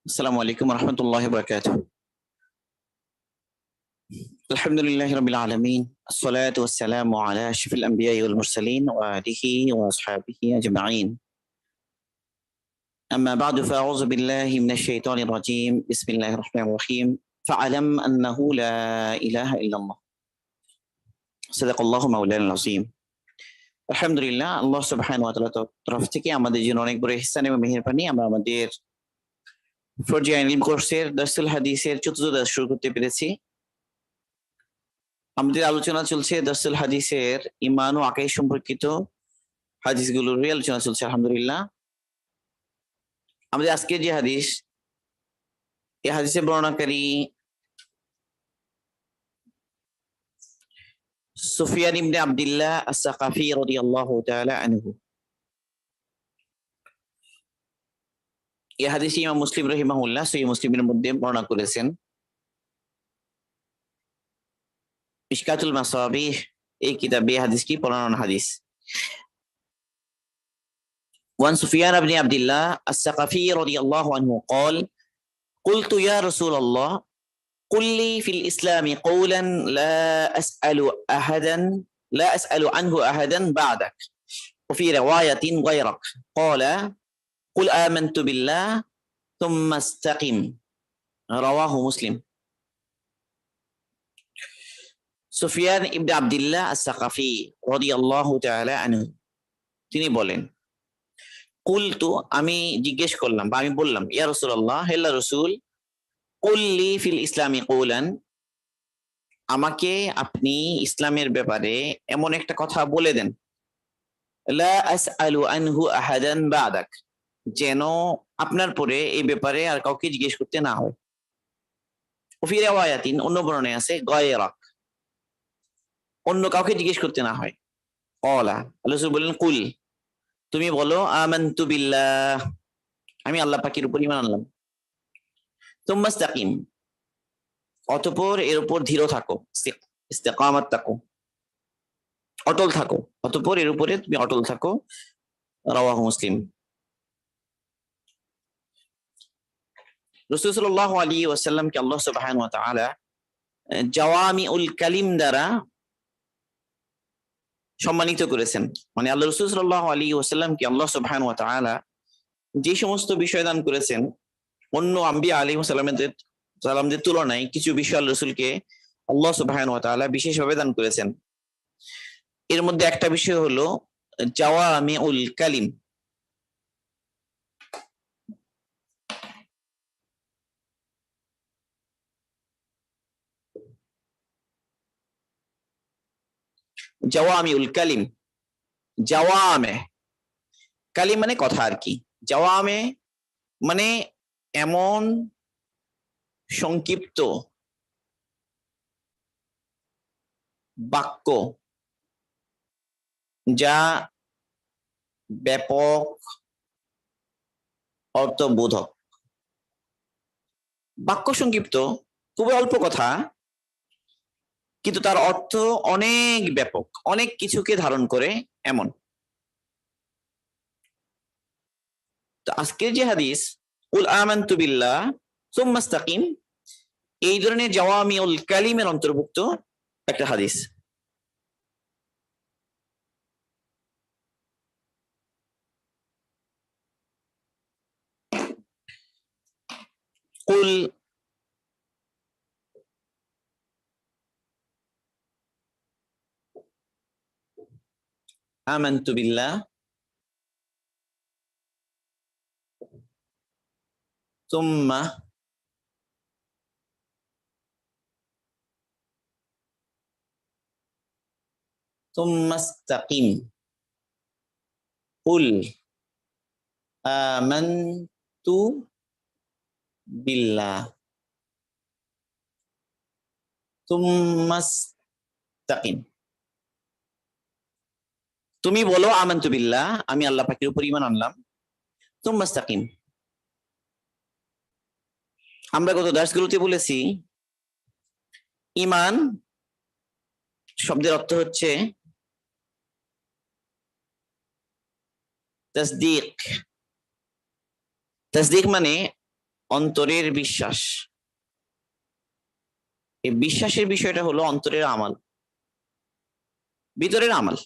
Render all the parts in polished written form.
আসসালামু আলাইকুম রহমতুল্লাহ বরকাত। আলহামদুলিল্লাহ রাব্বিল আলামিন, আসসালাতু ওয়াসসালামু আলা আশরাফিল আমবিয়া ওয়াল মুরসালিন ওয়া আলিহি ওয়া আসহাবিহি আজমাইন। আম্মা বা'দু ফাআউযু বিল্লাহি মিনাশ শাইতানির রাজীম। বিসমিল্লাহির রহমানির রহিম। ফাআলাম আন্নাহু লা ইলাহা ইল্লাল্লাহ। সাদাকাল্লাহু মাওলানাল আযীম। আলহামদুলিল্লাহ, আল্লাহ সুবহানাহু ওয়া তাআলার তরফ থেকে আমাদের জন্য অনেক বড় ইহসান এবং মেহেরবানি। আমরা আমাদের ফরজিয়া ইলম কোর্সের দারসুল হাদিসের চতুর্থ দাস শুরু করতে পেরেছি। আমাদের আলোচনা চলছে দারসুল হাদিসের ঈমান ও আকীদা সম্পর্কিত হাদিসগুলোরই আলোচনা চলছে আলহামদুলিল্লাহ। আমাদের আজকে যে হাদিস, এই হাদিসের বর্ণনাকারী সুফিয়ান ইবনে আব্দুল্লাহ আস-সাকাফি রাদিয়াল্লাহু তাআলা আনহু। এই হাদিসে ইমাম মুসলিম রাহিমাহুল্লাহ সহিহ মুসলিমের মধ্যে বর্ণনা করেছেন। মিশকাতুল মাসাবিহ এই কিতাবে এই হাদিসটি বর্ণনা হাদিস। وعن سفيان بن عبد الله الثقفي رضي الله عنه قال: قلت يا رسول الله قل لي في الإسلام قولا لا أسأل عنه أحدا بعدك، وفي رواية غيرك. قال: قل آمنت بالله ثم استقم. رواه مسلم. সুফিয়ান ইবনে আব্দুল্লাহ আস-সাকাফি রাদিয়াল্লাহু তাআলা আনহু তিনি বলেন, কুলতু আমি জিজ্ঞেস করলাম বা আমি বললাম, ইয়া রাসূলুল্লাহ, হে আল্লাহর রাসূল, কুল্লি ফিল ইসলামি কওলান, আমাকে আপনি ইসলামের ব্যাপারে এমন একটা কথা বলে দেন, লা আসআলু আনহু আহাদান বাদাক, যেন আপনার পরে এই ব্যাপারে আর কাউকে জিজ্ঞেস করতে না হয়। ফি রিওয়ায়াতিন, অন্য বর্ণনায় আছে গায়রাক, অন্য কাউকে জিজ্ঞেস করতে না হয়। ক্বালা, আল্লাহ রাসূল বললেন, কুল, তুমি বলো, আমানতু বিল্লাহ, আমি আল্লাহ পাকের উপর ঈমান আনলাম। তুম্মা ইসতাকিম, অতঃপর এর উপর দৃঢ় থাকো, ইস্তিকামাত থাকো, অটল থাকো, অতঃপর এর উপরে তুমি অটল থাকো। রাওয়াহু মুসলিম। রাসূল সাল্লাল্লাহু আলাইহি ওয়াসাল্লামকে আল্লাহ সুবহানাহু ওয়া তাআলা জাওয়ামিউল কালিম দ্বারা সম্মানিত করেছেন। মানে আল্লাহ রাসূল সাল্লাল্লাহু আলাইহি ওয়াসাল্লামকে আল্লাহ সুবহানাহু ওয়া তাআলা যে সমস্ত বিষয় দান করেছেন, অন্য আম্বিয়া আলাইহিস সালামদের তুলনায় কিছু বিষয় আল্লাহ রাসূলকে আল্লাহ সুবহানাহু ওয়া তাআলা বিশেষভাবে দান করেছেন। এর মধ্যে একটা বিষয় হলো জাওয়ামিউল কালিম। জাওয়ামিউল কালিম, জাওয়ামে, কালিম মানে কথা আর কি, জাওয়ামে মানে এমন সংক্ষিপ্ত বাক্য যা ব্যাপক অর্থবোধক। বাক্য সংক্ষিপ্ত, খুবই অল্প কথা, কিন্তু তার অর্থ অনেক ব্যাপক, অনেক কিছুকে ধারণ করে এমন। তো আজকের যে হাদিস কুল আমানতু বিল্লাহ সুম্মা ইসতাকিম, এই ধরনের জাওয়ামিউল কালিমের অন্তর্ভুক্ত একটা হাদিস। কুল আমানতু বিল্লাহ সুম্মা ইসতাকিম। কুল আমানতু বিল্লাহ সুম্মা ইসতাকিম। তুমি বলো আমানতু বিল্লাহ, আমি আল্লাহ পাকের উপর ঈমান আনলাম, সুম্মা ইসতাকিম। আমরা গত দার্সগুলোতে বলেছি, ঈমান শব্দের অর্থ হচ্ছে তাসদীক। তাসদীক মানে অন্তরের বিশ্বাস। এই বিশ্বাসের বিষয়টা হলো অন্তরের আমাল, ভিতরের আমাল।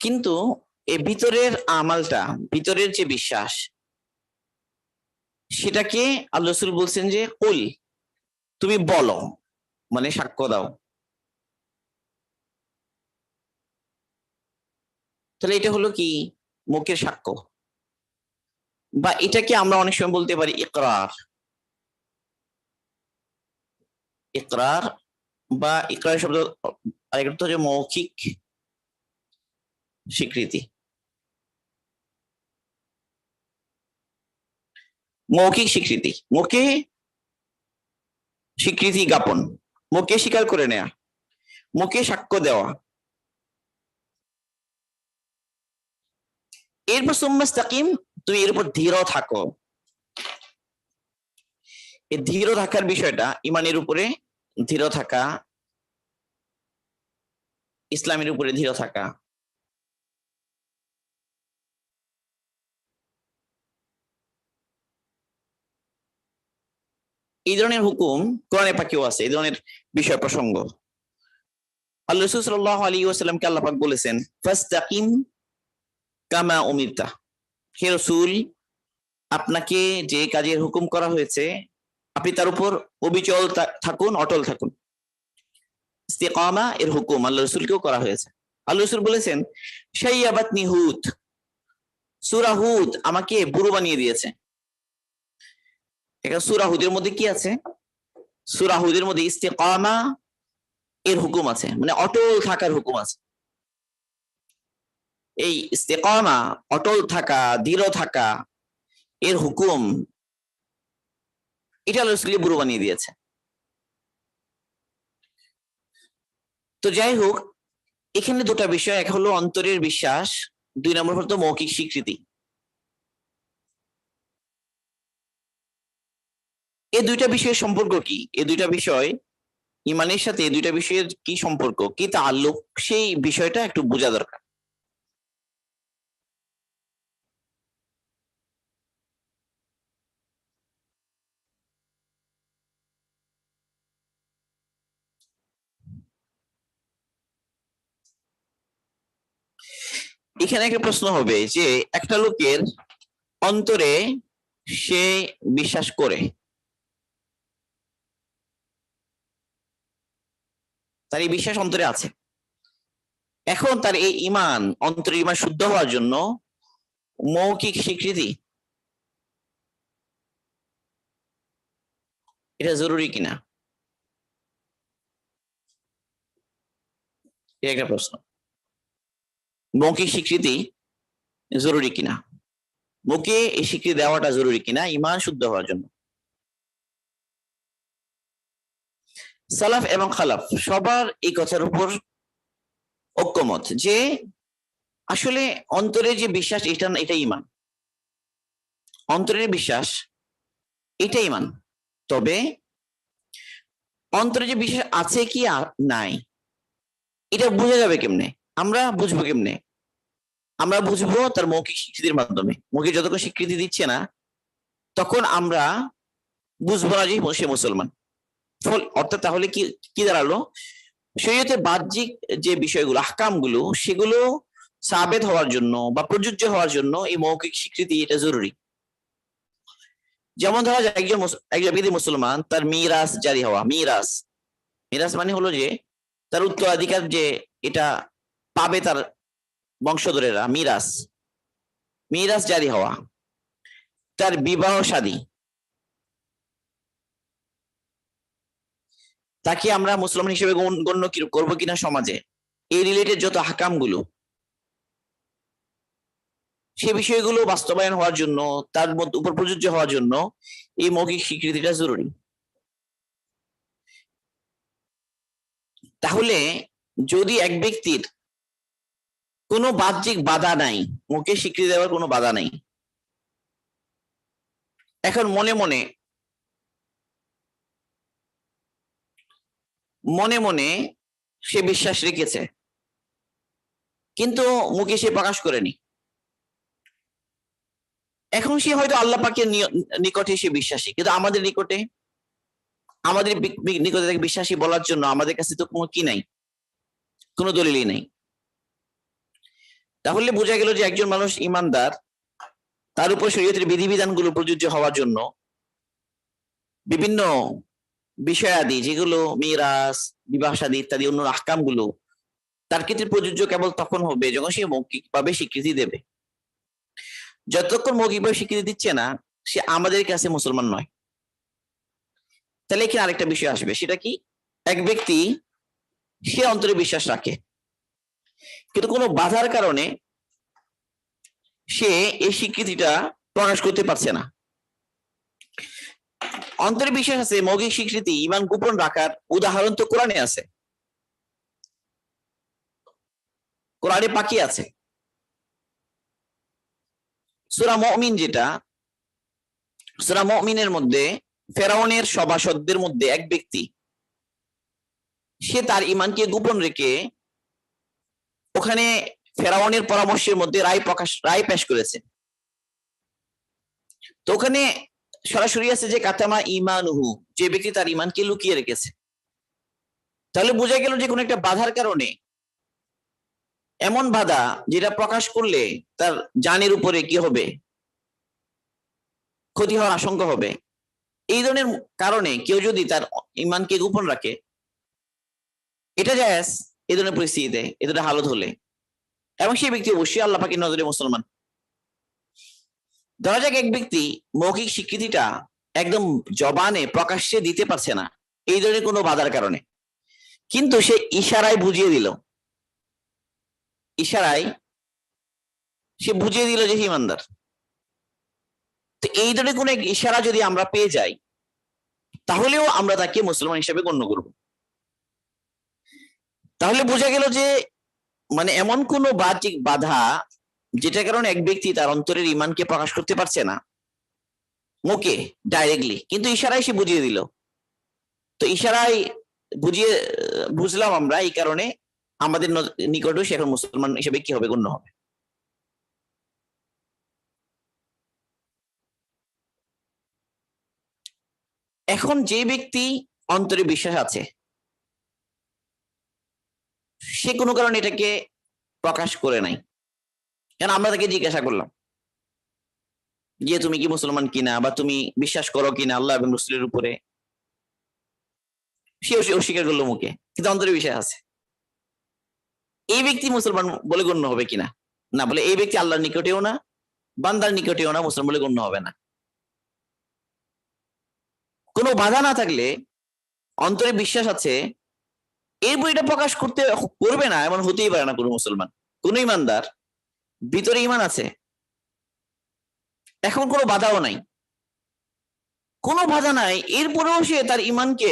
কিন্তু এই ভিতরের আমালটা, ভিতরের যে বিশ্বাস, সেটাকে আল্লাহ রাসূল বলছেন যে কুল, তুমি বলো, মানে সাক্ষ্য দাও। তাহলে এটা হলো কি? মুখের সাক্ষ্য, বা এটাকে আমরা অনেক সময় বলতে পারি ইকরার। ইকরার বা ইকরার শব্দ আরেকটা হচ্ছে মৌখিক স্বীকৃতি। মৌখিক স্বীকৃতি, মুখে স্বীকৃতি জ্ঞাপন, মুখে স্বীকার করে নেয়া, মুখে সাক্ষ্য দেওয়া। এরপর সুম্মাস্তাকিম, তুমি এর উপর দৃঢ় থাকো। এই দৃঢ় থাকার বিষয়টা, ইমানের উপরে দৃঢ় থাকা, ইসলামের উপরে দৃঢ় থাকা, এই ধরনের হুকুম কোরআনে পাকেও আছে। এই ধরনের বিষয় প্রসঙ্গ আল্লাহ রাসূল সাল্লাল্লাহু আলাইহি ওয়াসাল্লামকে আল্লাহ পাক বলেছেন ফাস্তাকিম কামা উমিরতা। হে রাসূল, আপনাকে যে কাজের হুকুম করা হয়েছে আপনি তার উপর অবিচল থাকুন, অটল থাকুন। ইস্তিকামা এর হুকুম আল্লাহ রাসূলকেও করা হয়েছে। আল্লাহ রাসূল বলেছেন শাইয়াবাতনি হুদ, সূরা হুদ আমাকে বুড়ো বানিয়ে দিয়েছে। এখানে সূরা হুদের মধ্যে কি আছে? সূরা হুদের মধ্যে ইস্তিকামা এর হুকুম আছে, মানে অটল থাকার হুকুম আছে। এই ইস্তিকামা, অটল থাকা, দৃঢ় থাকা এর হুকুম, এটা আল্লাহ রাসূলকে বুড়ো বানিয়ে দিয়েছে। তো যাই হোক, এখানে দুটা বিষয়, এক হলো অন্তরের বিশ্বাস, দুই নম্বর হলো মৌখিক স্বীকৃতি। এই দুইটা বিষয়ের সম্পর্ক কি? এই দুইটা বিষয়, ইমানের সাথে এই দুইটা বিষয়ের কি সম্পর্ক, কি তাআল্লুক, সেই বিষয়টা একটু বোঝা দরকার। এখানে একটা প্রশ্ন হবে যে একটা লোকের অন্তরে সে বিশ্বাস করে, তার এই বিশ্বাস অন্তরে আছে, এখন তার এই ইমান, অন্তরের ইমান শুদ্ধ হওয়ার জন্য মৌখিক স্বীকৃতি এটা জরুরি কিনা, এটা একটা প্রশ্ন। মৌখিক স্বীকৃতি জরুরি কিনা, মুখে এই স্বীকৃতি দেওয়াটা জরুরি কিনা ইমান শুদ্ধ হওয়ার জন্য। সালাফ এবং খালাফ সবার এই কথার উপর ঐক্যমত যে আসলে অন্তরে যে বিশ্বাস, এটা ইমান। অন্তরের বিশ্বাস এটা ইমান। তবে অন্তরে যে বিশ্বাস আছে কি আর নাই, এটা বোঝা যাবে কেমনে? আমরা বুঝবো কেমনে? আমরা বুঝবো তার মৌখিক স্বীকৃতির মাধ্যমে। মৌখিক যতক্ষণ স্বীকৃতি দিচ্ছে না, তখন আমরা বুঝবো না যে সে মুসলমান। অর্থাৎ তাহলে কি কি দাঁড়ালো? শরীয়তের বাহ্যিক যে বিষয়গুলো, আহকামগুলো, সেগুলো সাবেত হওয়ার জন্য বা প্রযোজ্য হওয়ার জন্য এই মৌখিক স্বীকৃতি এটা জরুরি। যেমন ধরা যায় একজন ব্যক্তি মুসলমান, তার মিরাস জারি হওয়া। মিরাস, মিরাস মানে হলো যে তার উত্তরাধিকার যে এটা পাবে তার বংশধরেরা, মিরাস। মিরাস জারি হওয়া, তার বিবাহ শাদী, তাকে আমরা মুসলমান হিসেবে গণ্য করবো কিনা সমাজে, এই রিলেটেড যত আহকাম গুলো, সে বিষয়গুলো বাস্তবায়ন হওয়ার জন্য, তার উপর প্রযোজ্য হওয়ার জন্য এই মৌখিক স্বীকৃতিটা জরুরি। তাহলে যদি এক ব্যক্তির কোনো বাহ্যিক বাধা নাই, মুখে স্বীকৃতি দেওয়ার কোনো বাধা নাই, এখন মনে মনে মনে মনে সে বিশ্বাস রেখেছে, কিন্তু মুখে সে প্রকাশ করেনি, এখন সে হয়তো আল্লাহ পাকের নিকটে সে বিশ্বাসী, কিন্তু আমাদের নিকটে, আমাদের নিকটে তাকে বিশ্বাসী বলার জন্য আমাদের কাছে তো কোনো কি নাই, কোনো দলিলই নাই। তাহলে বোঝা গেল যে একজন মানুষ ইমানদার, তার উপর শরীয়তের বিধিবিধানগুলো প্রযোজ্য হওয়ার জন্য বিভিন্ন বিষয়াদি, যেগুলো মিরাস, বিবাহ শাদী ইত্যাদি অন্য আহকামগুলো তার ক্ষেত্রে প্রযোজ্য কেবল তখন হবে যখন সে মৌখিকভাবে স্বীকৃতি দেবে। যতক্ষণ মৌখিকভাবে স্বীকৃতি দিচ্ছে না, সে আমাদের কাছে মুসলমান নয়। তাহলে এখানে আরেকটা বিষয় আসবে, সেটা কি? এক ব্যক্তি সে অন্তরে বিশ্বাস রাখে, কিন্তু কোনো বাধার কারণে সে এই স্বীকৃতিটা প্রকাশ করতে পারছে না। অন্তরে বিশ্বাস আছে, মৌখিক স্বীকৃতি, ইমান গোপন রাখার উদাহরণ তো কোরআনে আছে, কোরআনে পাকি আছে। সূরা মুমিন, যেটা সূরা মুমিনের মধ্যে ফেরাউনের সভাসদদের মধ্যে এক ব্যক্তি, সে তার ইমানকে গোপন রেখে ওখানে ফেরাউনের পরামর্শের মধ্যে রায় পেশ করেছে। তো ওখানে সরাসরি আছে যে কাতামা ইমানুহু, যে ব্যক্তি তার ইমানকে লুকিয়ে রেখেছে। তাহলে বোঝা গেল যে কোনো একটা বাধার কারণে, এমন বাধা যেটা প্রকাশ করলে তার জানের উপরে কি হবে, ক্ষতি হওয়ার আশঙ্কা হবে, এই ধরনের কারণে কেউ যদি তার ইমানকে গোপন রাখে, এটা জায়েজ এই ধরনের পরিস্থিতিতে, এই ধরনের হালত হলে, এবং সেই ব্যক্তি অবশ্যই আল্লাহ পাকের নজরে মুসলমান। ধরা যাক এক ব্যক্তি মৌখিক স্বীকৃতিটা একদম জবানে প্রকাশ্যে দিতে পারছে না এই ধরনের কোনো বাধার কারণে, কিন্তু সে ইশারায় বুঝিয়ে দিল, ইশারায় সে বুঝিয়ে দিল যে ইমানদার। তো এই ধরনের কোন এক ইশারা যদি আমরা পেয়ে যাই, তাহলেও আমরা তাকে মুসলমান হিসেবে গণ্য করব। তাহলে বোঝা গেল যে মানে এমন কোন বাহ্যিক বাধা যেটার কারণে এক ব্যক্তি তার অন্তরের ইমানকে প্রকাশ করতে পারছে না মুখে ডাইরেক্টলি, কিন্তু ইশারায় সে বুঝিয়ে দিল। তো ইশারায় বুঝলাম আমরা, এই কারণে আমাদের নিকটেও সে এখন মুসলমান হিসেবে কি হবে, গণ্য হবে। এখন যে ব্যক্তি অন্তরে বিশ্বাস আছে, সে কোনো কারণে এটাকে প্রকাশ করে নাই, কেন আমরা তাকে জিজ্ঞাসা করলাম যে তুমি কি মুসলমান কিনা, বা তুমি বিশ্বাস করো কিনা আল্লাহ এবং রাসূলের উপরে, সে অস্বীকার করলো মুখে, কিন্তু অন্তরে বিশ্বাস আছে। এই ব্যক্তি মুসলমান বলে গণ্য হবে কিনা? না, বলে এই ব্যক্তি আল্লাহর নিকটেও না, বান্দার নিকটেও না, মুসলমান বলে গণ্য হবে না। কোনো বাধা না থাকলে, অন্তরে বিশ্বাস আছে, এরপর এটা প্রকাশ করবে না, এমন হতেই পারে না কোনো মুসলমান। কোন ইমানদার ভিতরে ইমান আছে, এখন কোনো বাধাও নাই, কোনো বাধা নাই, এরপরেও সে তার ইমানকে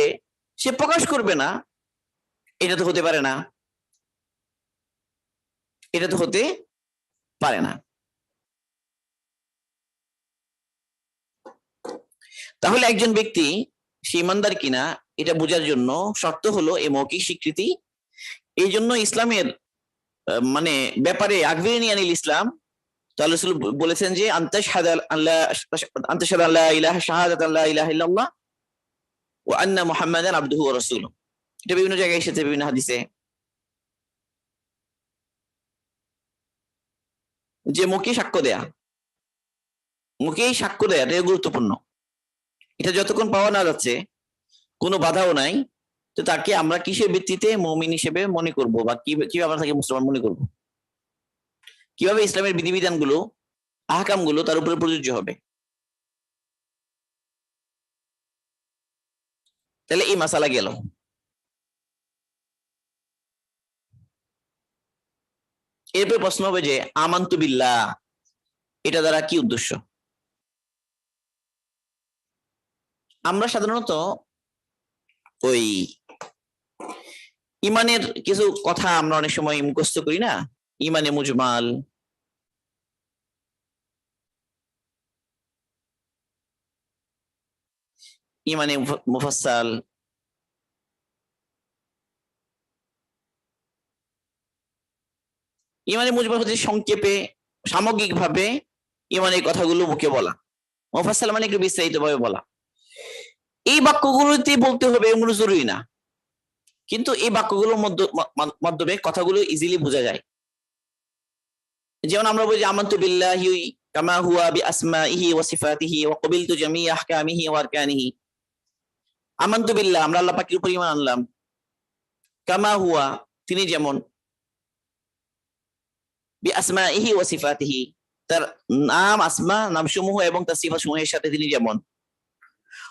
সে প্রকাশ করবে না, এটা তো হতে পারে না, এটা তো হতে পারে না। তাহলে একজন ব্যক্তি সে ইমানদার কিনা এটা বোঝার জন্য শর্ত হলো এই মৌখিক স্বীকৃতি। এই জন্য ইসলামের মানে ব্যাপারে আকবর নিয়ে আনিল ইসলাম, তাহলে রাসূল বলেছেন যে আনতাশহাদা আল্লা ইলাহা শাহাদাত আল্লা ইলাহা ইল্লাল্লাহ ওয়া আন্না মুহাম্মাদান আবদুহু ওয়া রাসূলুহু। এটা বিভিন্ন জায়গায় এসেছে, বিভিন্ন হাদিসে, যে মুখে সাক্ষ্য দেয়া, মুখেই সাক্ষ্য দেয়া এটা গুরুত্বপূর্ণ। এটা যতক্ষণ পাওয়া না যাচ্ছে, কোনো বাধাও নাই, তো তাকে আমরা কিসের ভিত্তিতে মুমিন হিসেবে মনে করব, বা কিভাবে আমরা তাকে মুসলমান মনে করব, কিভাবে ইসলামের বিধিবিধানগুলো, আহকামগুলো তার উপরে প্রযোজ্য হবে। তাহলে এই মাসালা গেল। এরপর প্রশ্ন হবে যে আমানতু বিল্লাহ, এটা দ্বারা কি উদ্দেশ্য? আমরা সাধারণত ওই ইমানের কিছু কথা আমরা অনেক সময় মুখস্থ করি না, ইমানে মুজমাল, ইমানে মুফাসসাল, ইমানে মুজমাল হচ্ছে সংক্ষেপে, সামগ্রিকভাবে ইমানের কথাগুলো মুখে বলা, মুফাসসাল মানে একটু বিস্তারিত ভাবে বলা। এই বাক্যগুলোতে বলতে হবে এগুলো জরুরি না, কিন্তু এই বাক্যগুলোর মাধ্যমে কথাগুলো ইজিলি বোঝা যায়। যেমন আমরা বলি আমানতু বিল্লাহি কামা হুয়া বিআসমাইহি ওয়া সিফাতিহি ওয়া ক্বাবিলতু জামিআ আহকামিহি ওয়া আরকানিহি। আমানতু বিল্লাহ, আমরা আল্লাহ পাকের উপর ঈমান আনলাম, কামা হুয়া, তিনি যেমন, বিআসমাইহি ওয়া সিফাতিহি, তার নাম আসমা নামসমূহ এবং তার সিফাতসমূহের সাথে তিনি যেমন,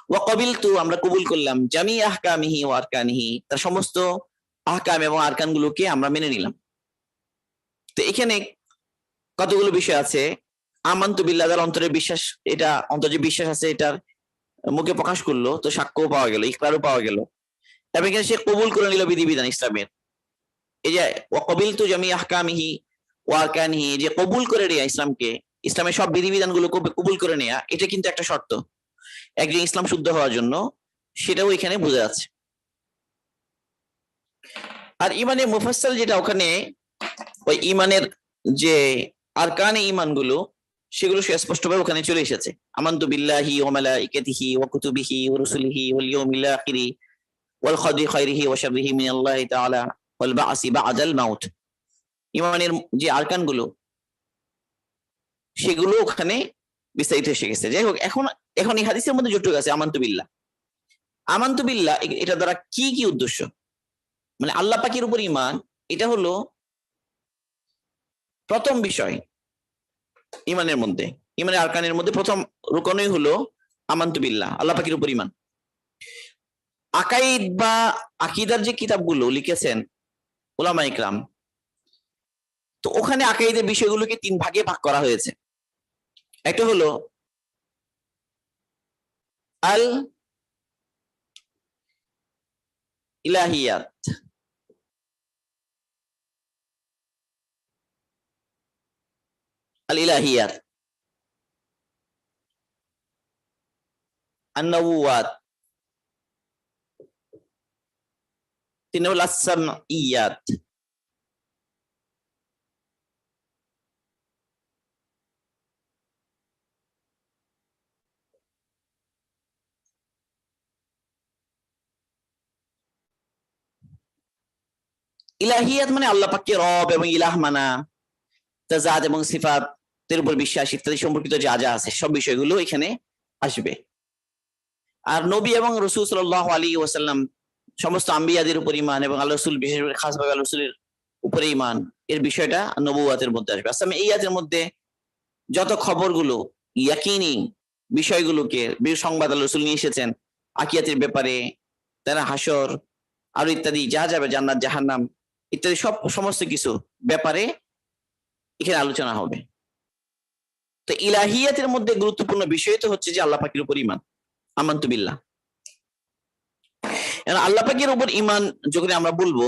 ওয়া ক্বাবিলতু, আমরা কবুল করলাম, জামিআ আহকামিহি ওয়া আরকানিহি, তার সমস্ত আহকাম এবং আরকানগুলোকে আমরা মেনে নিলাম। তো এখানে কতগুলো বিষয় আছে। আমানতু বিল্লাহ, তার অন্তরে বিশ্বাস, এটা অন্তরে যে বিশ্বাস আছে এটার মুখে প্রকাশ করলো, তো সাক্ষ্যও পাওয়া গেল, ইকরারও পাওয়া গেল, এবং এখানে সে কবুল করে নিল বিধিবিধান ইসলামের। এই যে ওয়া ক্বাবিলতু জামিআ আহকামিহি ওয়া আরকানিহি, যে কবুল করে নেয়া ইসলামকে, ইসলামের সব বিধিবিধানগুলো কবুল করে নেয়া, এটা কিন্তু একটা শর্ত একজন ইসলাম শুদ্ধ হওয়ার জন্য, সেটাও এখানে বোঝা যাচ্ছে। আর ইমানের মুফাসসাল যেটা, ওখানে ওই ইমানের যে আরকানে ইমানগুলো, সেগুলো সুস্পষ্টভাবে ওখানে চলে এসেছে। আমানতু বিল্লাহি ওয়া মালাইকাতিহি ওয়া কুতুবিহি ওয়া রুসুলিহি ওয়াল ইয়াউমিল আখিরি ওয়াল কদরি খাইরিহি ওয়া শাররিহি মিনাল্লাহি তাআলা ওয়াল বা'সি বা'দাল মাউত। ইমানের যে আরকানগুলো, সেগুলো ওখানে বিস্তারিত এসে গেছে। যাই হোক, এখন এখন এই হাদিসের মধ্যে যতটুকু আছে আমানতু বিল্লাহ, আমানতু বিল্লাহ, এটা দ্বারা কি কি উদ্দেশ্য, মানে আল্লাহ পাকের উপর ঈমান, এটা হলো প্রথম বিষয় ইমানের মধ্যে। ইমানের আরকানের মধ্যে প্রথম রুকনই হলো আমানতু বিল্লাহ, আল্লাহ পাকের উপর ঈমান। আকাইদ বা আকীদার যে কিতাবগুলো লিখেছেন উলামা ইকরাম, তো ওখানে আকাইদের বিষয়গুলোকে তিন ভাগে ভাগ করা হয়েছে। একটা হলো আল ইলাহিয়াত, আল ইলাহিয়াত, আন-নবুওয়াত, তিন হলো আস-সামঈয়াত। ইলাহিয়াত মানে আল্লাহ পাককে রব এবং ইলাহ মানা, তার জাত এবং সিফাতের উপর বিশ্বাস ইত্যাদি সম্পর্কিত যা যা আছে সব বিষয়গুলো এখানে আসবে। আর নবী এবং রাসূল সাল্লাল্লাহু আলাইহি ওয়াসাল্লাম, সমস্ত আম্বিয়াদের উপর ঈমান এবং আল্লাহ রাসূল বিশেষ করে খাসভাবে আল্লাহ রাসূলের উপরে ঈমান, এর বিষয়টা নবুওয়াতের মধ্যে আসবে। আসলে এই আয়াতের মধ্যে যত খবরগুলো ইয়াকিনি বিষয়গুলোকে সংবাদ আল্লাহ রাসূল নিয়ে এসেছেন, আকিয়াতের ব্যাপারে, তারা হাসর, আরো ইত্যাদি যা যাবে, জান্নাত জাহান্নাম ইত্যাদি সব সমস্ত কিছু ব্যাপারে এখানে আলোচনা হবে। তো ইলাহিয়াতের মধ্যে গুরুত্বপূর্ণ বিষয় তো হচ্ছে যে আল্লাহ পাকের উপর ঈমান, আমানতু বিল্লাহ। আল্লাহ পাকের উপর ঈমান যখন আমরা বলবো,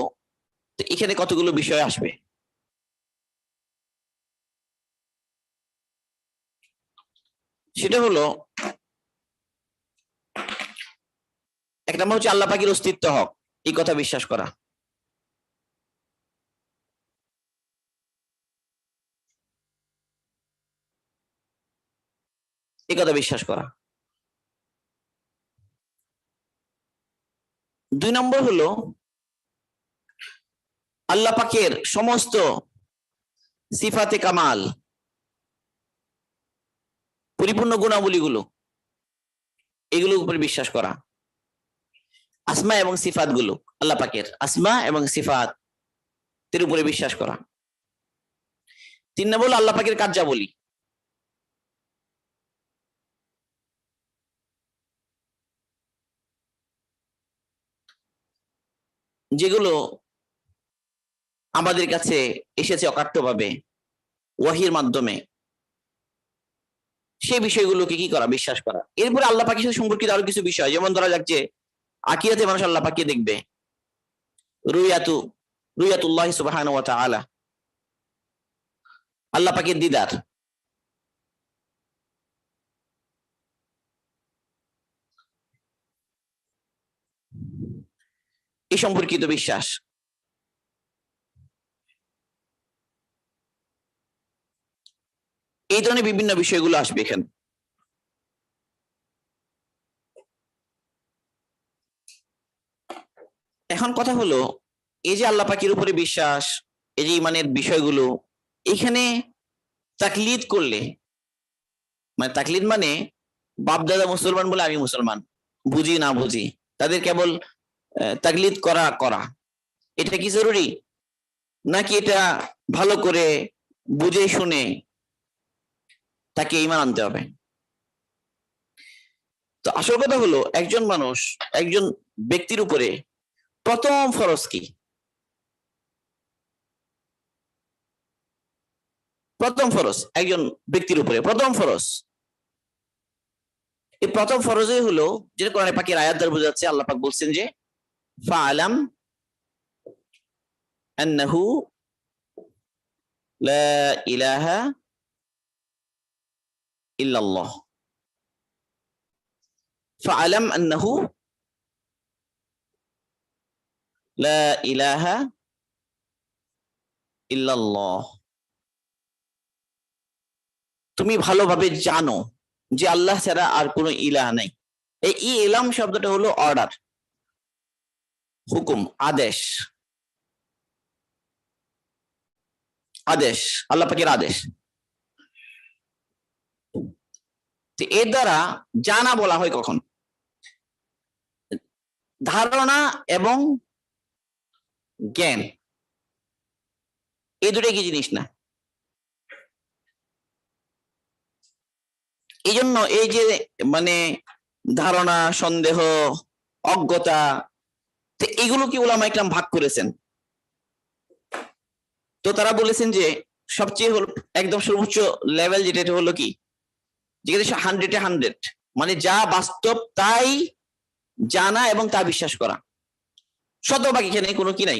তো এখানে কতগুলো বিষয় আসবে। সেটা হলো, এক নম্বর হচ্ছে আল্লাহ পাকের অস্তিত্ব হক, এই কথা বিশ্বাস করা। এই কথা বিশ্বাস করা। দুই নম্বর হলো আল্লাহ পাকের সমস্ত সিফাতে কামাল, পরিপূর্ণ গুণাবলীগুলো, এগুলোর উপর বিশ্বাস করা। আসমা এবং সিফাত গুলো, আল্লাহ পাকের আসমা এবং সিফাত এর উপরে বিশ্বাস করা। তিন নম্বর হলো আল্লাহ পাকের কার্যাবলী, যেগুলো আমাদের কাছে এসেছে অকাট্যভাবে ওয়াহির মাধ্যমে, সেই বিষয়গুলোকে কি করা, বিশ্বাস করা। এরপরে আল্লাহ পাকের সাথে সম্পর্কিত আরো কিছু বিষয়, যেমন ধরা যাক যে আকিরাতে মানুষ আল্লাহ পাককে দেখবে, রুয়াতু রুয়াতুল্লাহ সুবহানাহু ওয়া তাআলা, আল্লাহ পাকের দিদার, এই সম্পর্কিত বিশ্বাস। এই ধরনের বিভিন্ন বিষয়গুলো আসবে এখানে। এখন কথা হলো, এই যে আল্লাহ পাকের উপরে বিশ্বাস, এই যে ইমানের বিষয়গুলো, এখানে তাকলিদ করলে, মানে তাকলিদ মানে বাপ দাদা মুসলমান বলে আমি মুসলমান, বুঝি না বুঝি তাদের কেবল তাকলিদ করা করা, এটা কি জরুরি, নাকি এটা ভালো করে বুঝে শুনে তাকে ঈমান আনতে হবে? তো আসল কথা হলো, একজন মানুষ, একজন ব্যক্তির উপরে প্রথম ফরজ কি? প্রথম ফরজ একজন ব্যক্তির উপরে প্রথম ফরজ, এই প্রথম ফরজই হলো যেটা কোরআনে পাকের আয়াত দ্বারা বোঝাচ্ছে। আল্লাহ পাক বলছেন যে ফাআলাম আন্নাহু লা ইলাহা ইল্লাল্লাহ, ফাআলাম আন্নাহু লা ইলাহা ইল্লাল্লাহ, তুমি ভালোভাবে জানো যে আল্লাহ ছাড়া আর কোনো ইলাহ নাই। এই ইলাম শব্দটা হলো অর্ডার, হুকুম, আদেশ, আদেশ, আল্লাহ পাকের আদেশ। এর দ্বারা জানা বলা হয় কখন? ধারণা এবং জ্ঞান, এই দুটাই কি জিনিস না? এই জন্য এই যে মানে ধারণা, সন্দেহ, অজ্ঞতা, এগুলো কি উলামা ইকরাম ভাগ করেছেন। তো তারা বলেছেন যে সবচেয়ে হলো একদম সর্বোচ্চ লেভেল যেটা হলো কি, যেটা 100-এ 100, মানে যা বাস্তব তাই জানা এবং তা বিশ্বাস করা, শতভাগ এখানে কোনো কি নাই,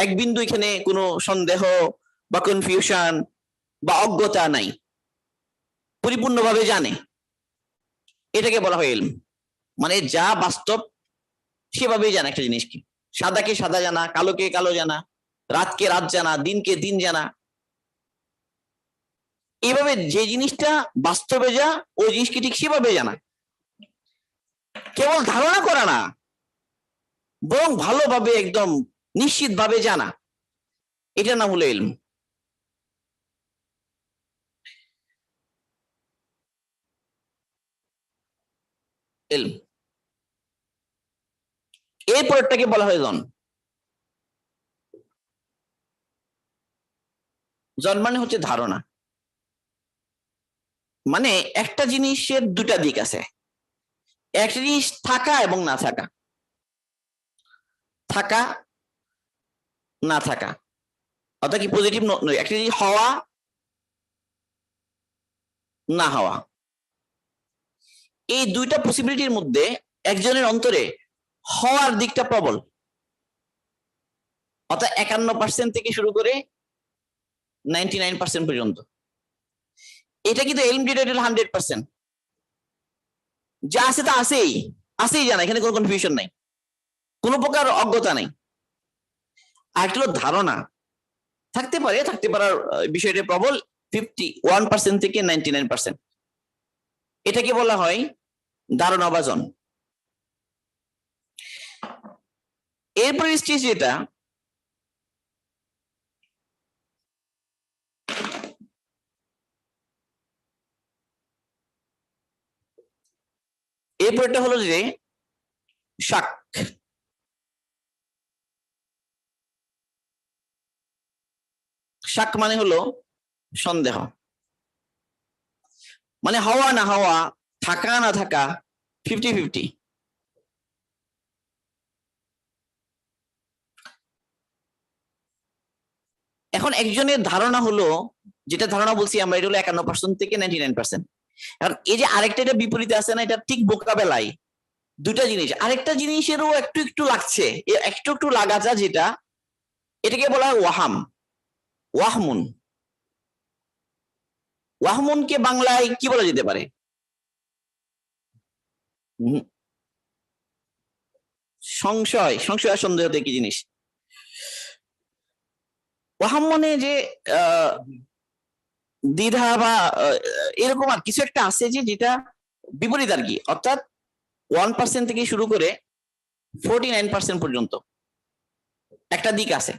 এক বিন্দু এখানে কোনো সন্দেহ বা কনফিউশন বা অজ্ঞতা নাই, পরিপূর্ণভাবে জানে, এটাকে বলা হয় ইলম। মানে যা বাস্তব সেভাবেই জানা একটা জিনিসকে, সাদাকে সাদা জানা, কালোকে কালো জানা, রাতকে রাত জানা, দিনকে দিন জানা, এইভাবে যে জিনিসটা বাস্তবে যা ওই জিনিসকে ঠিক সেভাবে জানা, কেবল ধারণা করা না, বরং ভালোভাবে একদম নিশ্চিত ভাবে জানা, এটা নাম হলো ইলম। ইলম এরপরটাকে বলা হয় জন। জন মানে হচ্ছে ধারণা, মানে একটা জিনিসের দুটা দিক আছে, একটা জিনিস থাকা এবং না থাকা, থাকা না থাকা, অর্থাৎ কি পজিটিভ নয়, একটা জিনিস হওয়া না হওয়া, এই দুইটা পসিবিলিটির মধ্যে একজনের অন্তরে হওয়ার দিকটা প্রবল, অর্থাৎ 51% থেকে শুরু করে 99% পর্যন্ত, এটা কিন্তু ইলম যেটা 100%, যা আছে তা আছেই, আছেই জানা, এখানে কোনো কনফিউশন নাই, কোনো প্রকার অজ্ঞতা নাই। আর একটা হলো ধারণা, থাকতে পারে, থাকতে পারার বিষয়টা প্রবল 51% থেকে 99%, এটাকে বলা হয় ধারণা বা জন। এরপরে স্টেজ যেটা, এরপরটা হলো যে শাক। শাক মানে হলো সন্দেহ, মানে হওয়া না হওয়া, থাকা না থাকা, 50-50। এখন একজনের ধারণা হলো, যেটা ধারণা বলছি আমরা, এটা হলো 51% থেকে 99%। এখন এই যে আরেকটা, এটা বিপরীতে আছে না, এটা ঠিক মোকাবেলায় দুটা জিনিস, আরেকটা জিনিসেরও একটু একটু লাগছে, একটু একটু লাগাটা যেটা, এটাকে বলা হয় ওয়াহাম, ওয়াহমুন। ওয়াহমুনকে বাংলায় কি বলা যেতে পারে? সংশয়, সংশয় আর সন্দেহ কি জিনিস? ওয়াহাম মানে যে দ্বিধা বা এরকম আর কিছু একটা আছে যেটা বিপরীত আর কি, অর্থাৎ 1% থেকে শুরু করে 49% পর্যন্ত একটা দিক আছে,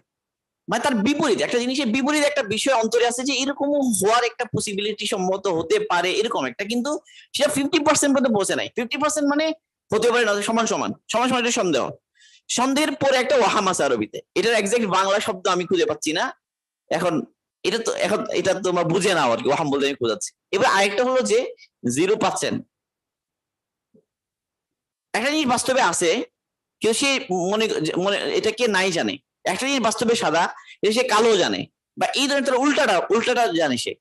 মানে তার বিপরীত একটা জিনিসের বিপরীত একটা বিষয় অন্তরে আছে যে এরকমও হওয়ার একটা পসিবিলিটি সম্মত হতে পারে, এরকম একটা, কিন্তু সেটা 50% পর্যন্ত পৌঁছে নাই। 50% মানে হতে পারে না, সমান সমান সমান সমান একটা সন্দেহ, সন্দেহের পরে একটা ওয়াহাম আছে আরবিতে, এটার এক্সাক্ট বাংলা শব্দ আমি খুঁজে পাচ্ছি না এখন। এখন এটা তোমরা বুঝে নাও আর কি, ওয়াহাম বলতে আমি খোঁজাচ্ছি। এবার আরেকটা হলো যে 0 পাচ্ছেন, একটা জিনিস বাস্তবে আছে, কেউ সে মনে মনে এটাকে নাই জানে, একটা জিনিস বাস্তবে সাদা, সে কালো জানে, বা এই ধরনের উল্টাটা উল্টাটা জানে সে,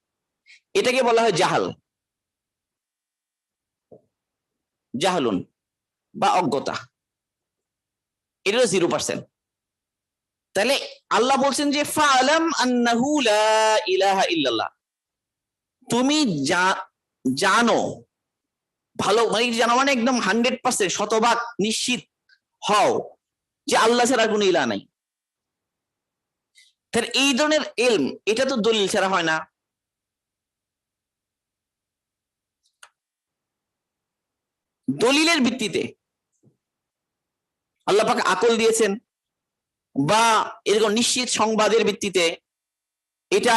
এটাকে বলা হয় জাহাল, জাহালুন বা অজ্ঞতা। এটা 0%। তাহলে আল্লাহ বলছেন যে ফাআলাম আন্নাহু লা ইলাহা ইল্লাল্লাহ, তুমি জানো, ভালো মানে জানো মানে একদম 100% শতভাগ নিশ্চিত হও যে আল্লাহ ছাড়া কোনো ইলাহ নাই। তাহলে এই ধরনের ইলম, এটা তো দলিল ছাড়া হয় না। দলিলের ভিত্তিতে আল্লাহ পাক আকল দিয়েছেন, বা এরকম নিশ্চিত সংবাদের ভিত্তিতে, এটা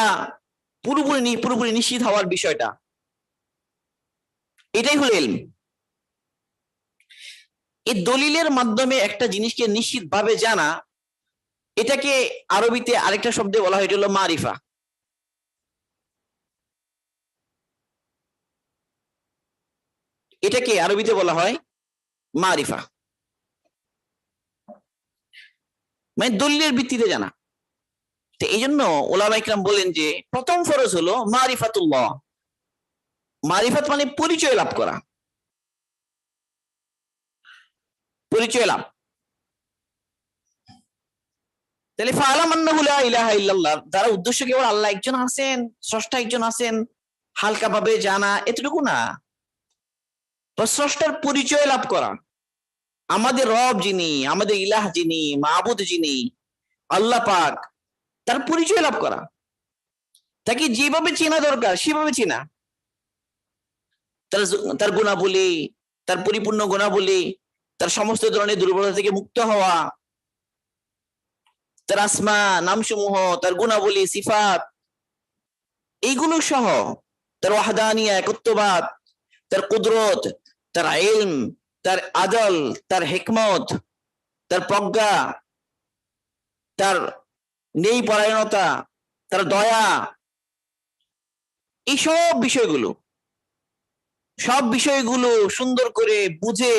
পুরোপুরি নিশ্চিত হওয়ার বিষয়টা, এটাই হলো ইলম। এই দলিলের মাধ্যমে একটা জিনিসকে নিশ্চিত ভাবে জানা, এটাকে আরবিতে আরেকটা শব্দে বলা হয়, এটা হলো মারিফা। এটাকে আরবিতে বলা হয় মারিফা, মানে দলিলের ভিত্তিতে জানা। তো এই জন্য ওলামা ইকরাম বলেন যে প্রথম ফরজ হলো মারিফাতুল্লাহ, মারিফাত মানে পরিচয় লাভ করা, পরিচয় লাভ। তাহলে ফাআলাম আন্নাহু লা ইলাহা ইল্লাল্লাহ দ্বারা উদ্দেশ্য কেবল আল্লাহ একজন আছেন, স্রষ্টা একজন আছেন, হালকা ভাবে জানা এতটুকু না, স্রষ্টার পরিচয় লাভ করা, আমাদের রব যিনি, আমাদের ইলাহ যিনি, মাবুদ যিনি, আল্লাহ পাক, তার পরিচয় লাভ করা, তাকে যেভাবে চেনা দরকার সেভাবে চেনা, তার তার গুণাবলী, তার পরিপূর্ণ গুণাবলী, তার সমস্ত ধরনের দুর্বলতা থেকে মুক্ত হওয়া, তার আসমা নামসমূহ, তার গুণাবলী সিফাত, এইগুলো সহ তার ওয়াহদানিয়া একত্ববাদ, তার কুদরত, তার ইলম, তার আদল, তার হিকমত, তার প্রজ্ঞা, তার নেই পরায়ণতা, তার দয়া, এই সব বিষয়গুলো সুন্দর করে বুঝে